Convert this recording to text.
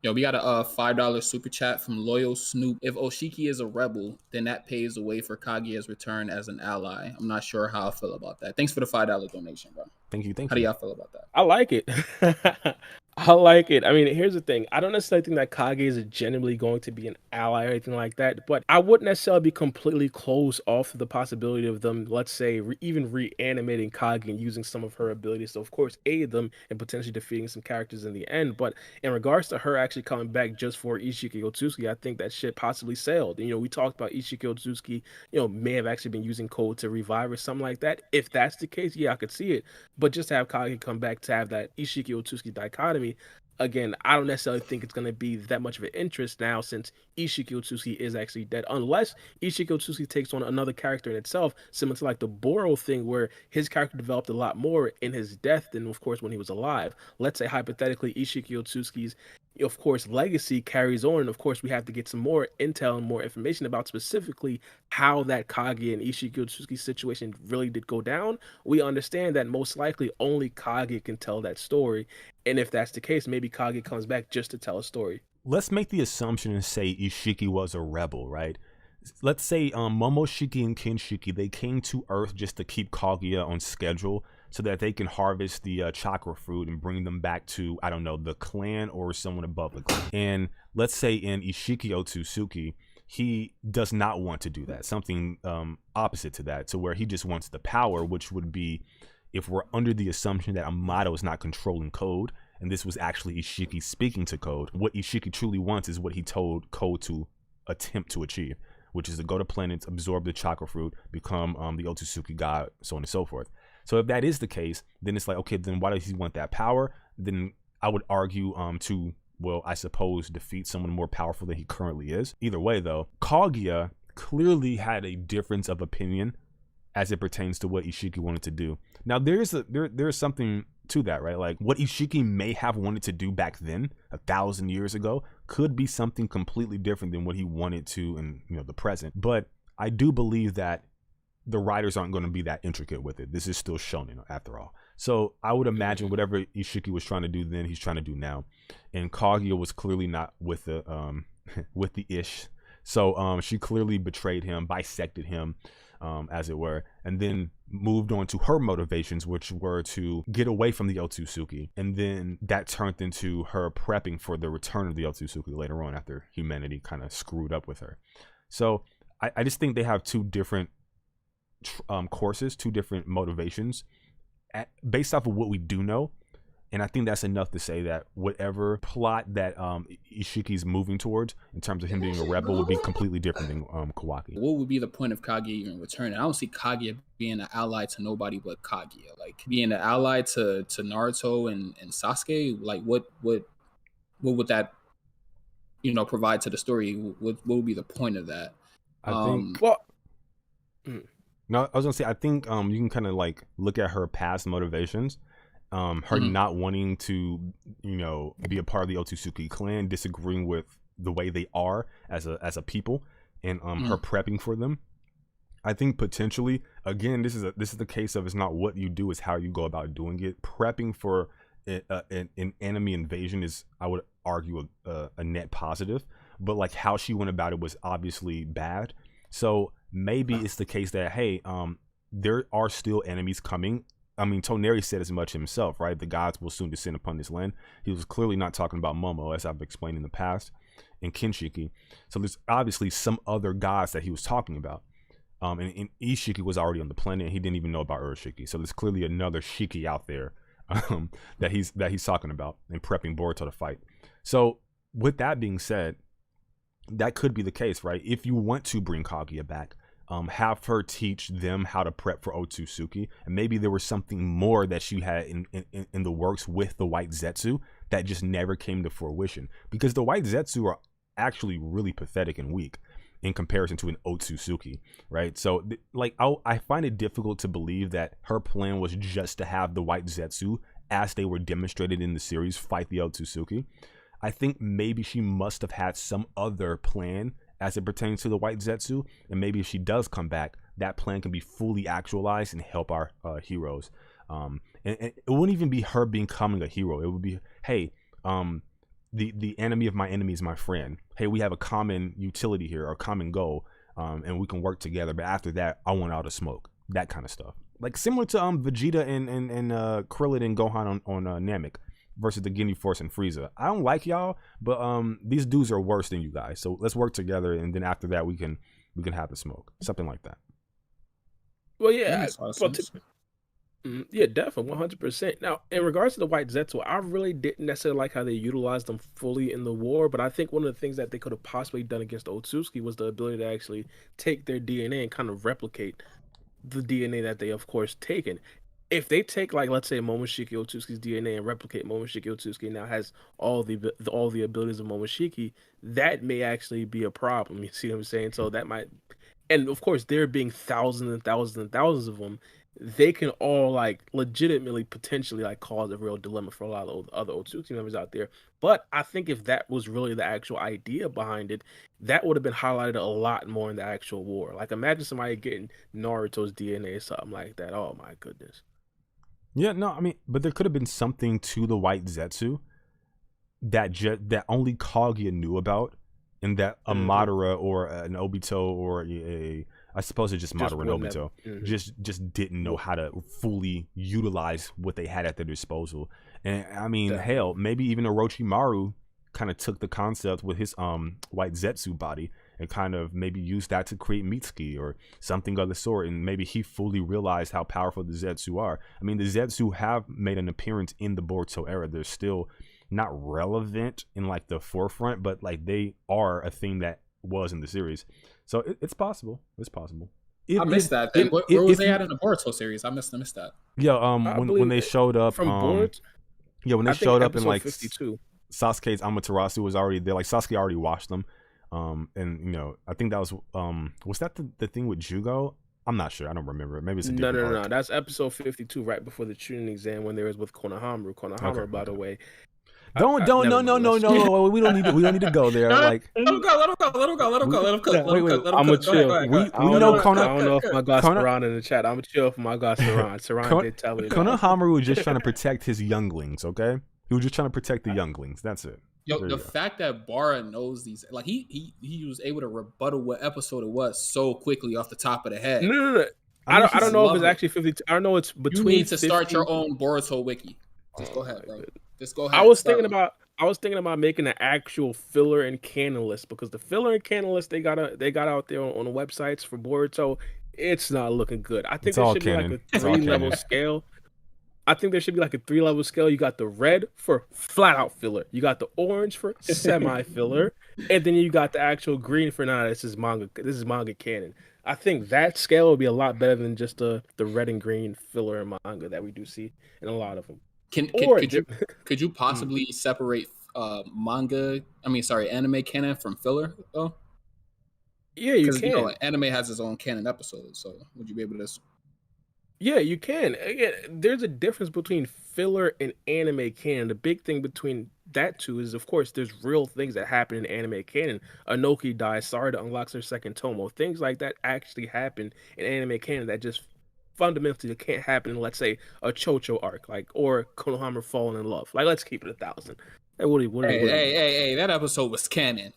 Yo, we got a $5 super chat from Loyal Snoop. If Oshiki is a rebel, then that paves the way for Kaguya's return as an ally. I'm not sure how I feel about that. Thanks for the $5 donation, bro. Thank you. Thank How do you. y'all feel about that? I like it. I like it. I mean, here's the thing. I don't necessarily think that Kage is genuinely going to be an ally or anything like that, but I wouldn't necessarily be completely closed off to the possibility of them, let's say, even reanimating Kage and using some of her abilities to, of course, aid them in potentially defeating some characters in the end. But in regards to her actually coming back just for Ishiki Otsuki, I think that shit possibly sailed. And, we talked about Ishiki Otsuki, may have actually been using code to revive or something like that. If that's the case, yeah, I could see it. But just to have Kage come back to have that Ishiki Otsuki dichotomy, again, I don't necessarily think it's going to be that much of an interest now since Ishiki Otsuki is actually dead. Unless Ishiki Otsuki takes on another character in itself, similar to like the Boro thing where his character developed a lot more in his death than, of course, when he was alive. Let's say, hypothetically, Ishiki Otsuki's of course, legacy carries on. And of course, we have to get some more intel and more information about specifically how that Kage and Ishiki Otsuki situation really did go down. We understand that most likely only Kage can tell that story. And if that's the case, maybe Kage comes back just to tell a story. Let's make the assumption and say Ishiki was a rebel, right? Let's say Momoshiki and Kinshiki, they came to Earth just to keep Kaguya on schedule so that they can harvest the chakra fruit and bring them back to, I don't know, the clan or someone above the clan. And let's say in Ishiki Otsutsuki, he does not want to do that. Something opposite to that, to where he just wants the power, which would be, if we're under the assumption that Amato is not controlling Code, and this was actually Ishiki speaking to Code, what Ishiki truly wants is what he told Code to attempt to achieve, which is to go to planets, absorb the chakra fruit, become the Otsutsuki god, so on and so forth. So if that is the case, then it's like, okay, then why does he want that power? Then I would argue to, well, I suppose, defeat someone more powerful than he currently is. Either way, though, Kaguya clearly had a difference of opinion as it pertains to what Ishiki wanted to do. Now, there's something to that, right? Like, what Ishiki may have wanted to do back then, 1,000 years ago, could be something completely different than what he wanted to in the present. But I do believe that the writers aren't going to be that intricate with it. This is still shonen after all. So I would imagine whatever Ishiki was trying to do then, he's trying to do now. And Kaguya was clearly not with the with the ish. So she clearly betrayed him, bisected him, as it were, and then moved on to her motivations, which were to get away from the Otsutsuki. And then that turned into her prepping for the return of the Otsutsuki later on, after humanity kind of screwed up with her. So I just think they have two different courses, two different motivations based off of what we do know. And I think that's enough to say that whatever plot that Ishiki's moving towards in terms of him being a rebel would be completely different than Kawaki. What would be the point of Kaguya even returning? I don't see Kaguya being an ally to nobody but Kaguya. Like, being an ally to Naruto and Sasuke, like what would that provide to the story? What would be the point of that? I think No, I was gonna say, I think you can kind of like look at her past motivations. Her not wanting to, be a part of the Otsutsuki clan, disagreeing with the way they are as a people, and her prepping for them. I think potentially, again, this is the case of, it's not what you do, it's how you go about doing it. Prepping for an enemy invasion is, I would argue, a net positive, but like how she went about it was obviously bad. So maybe it's the case that, hey, there are still enemies coming. I mean, Toneri said as much himself, right? The gods will soon descend upon this land. He was clearly not talking about Momo, as I've explained in the past, and Kinshiki. So there's obviously some other gods that he was talking about. And Ishiki was already on the planet, and he didn't even know about Urashiki. So there's clearly another Shiki out there that he's talking about and prepping Boruto to fight. So with that being said, that could be the case, right? If you want to bring Kaguya back, have her teach them how to prep for Otsutsuki, and maybe there was something more that she had in the works with the White Zetsu that just never came to fruition, because the White Zetsu are actually really pathetic and weak in comparison to an Otsutsuki, right? So like, I find it difficult to believe that her plan was just to have the White Zetsu, as they were demonstrated in the series, fight the Otsutsuki. I think maybe she must have had some other plan as it pertains to the White Zetsu, and maybe if she does come back, that plan can be fully actualized and help our heroes. And it wouldn't even be her becoming a hero. It would be, hey, the enemy of my enemy is my friend. Hey, we have a common utility here, or common goal, and we can work together. But after that, I want all the smoke. That kind of stuff. Like similar to Vegeta and Krillin and Gohan on Namek versus the Ginyu Force and Frieza. I don't like y'all, but these dudes are worse than you guys. So let's work together, and then after that, we can have the smoke. Something like that. Well, yeah, yeah, definitely, 100%. Now, in regards to the White Zetsu, I really didn't necessarily like how they utilized them fully in the war, but I think one of the things that they could have possibly done against Otsutsuki was the ability to actually take their DNA and kind of replicate the DNA that they, of course, taken. If they take, like, let's say Momoshiki Otsutsuki's DNA and replicate Momoshiki Otsutsuki, now has all the abilities of Momoshiki, that may actually be a problem. You see what I'm saying? So that might, and of course, there being thousands and thousands and thousands of them, they can all like legitimately potentially like cause a real dilemma for a lot of other Otsutsuki members out there. But I think if that was really the actual idea behind it, that would have been highlighted a lot more in the actual war. Like imagine somebody getting Naruto's DNA or something like that. Oh my goodness. Yeah, no, I mean, but there could have been something to the White Zetsu that only Kaguya knew about, and that a Madara or an Obito or I suppose it's just Madara and Obito just didn't know how to fully utilize what they had at their disposal. And I mean, hell, maybe even Orochimaru kind of took the concept with his White Zetsu body and kind of maybe used that to create Mitsuki or something of the sort, and maybe he fully realized how powerful the Zetsu are. I mean, the Zetsu have made an appearance in the Boruto era. They're still not relevant in like the forefront, but like they are a thing that was in the series. So it's possible. It's possible. I missed that. Where was they at in the Boruto series? I missed that. Yeah, when they showed up from Boruto. Yeah, when they showed up in like 52. Sasuke's Amaterasu was already there. Like Sasuke already watched them. And you know, I think that was that the thing with Jugo? I'm not sure. I don't remember. Maybe it's a different no. That's episode 52, right before the Chunin exam when they was with Konohamaru. Konohamaru, by the way. No. We don't need to go there. Like, let him go. I'm gonna chill. We know Kono. I don't know if my guy Saran in the chat. I'm gonna chill for my guy Saran. Saran did tell me. Konohamaru was just trying to protect his younglings. Okay, he was just trying to protect the younglings. That's it. Yo, the fact that Bara knows these, like he was able to rebuttal what episode it was so quickly off the top of the head. No. I don't know if it's actually 52. I don't know it's between. You need to start your own Boruto wiki. Just go ahead, bro. Just go ahead. I was thinking about making an actual filler and canon list, because the filler and canon list they got out there on the websites for Boruto, it's not looking good. I think there should be like a 3-level scale. I think there should be like a 3-level scale. You got the red for flat out filler. You got the orange for semi filler, and then you got the actual green for this is manga. This is manga canon. I think that scale would be a lot better than just the red and green filler and manga that we do see in a lot of them. Could you possibly separate anime canon from filler though? Yeah, you can. You know, anime has its own canon episode, so would you be able to? Yeah, you can. Again, there's a difference between filler and anime canon. The big thing between that two is, of course, there's real things that happen in anime canon. Anoki dies, Sarada unlocks her second tomo. Things like that actually happen in anime canon that just fundamentally can't happen in, let's say, a Chocho arc, like, or Konohamaru falling in love. Like, let's keep it 1,000. Hey, that episode was canon.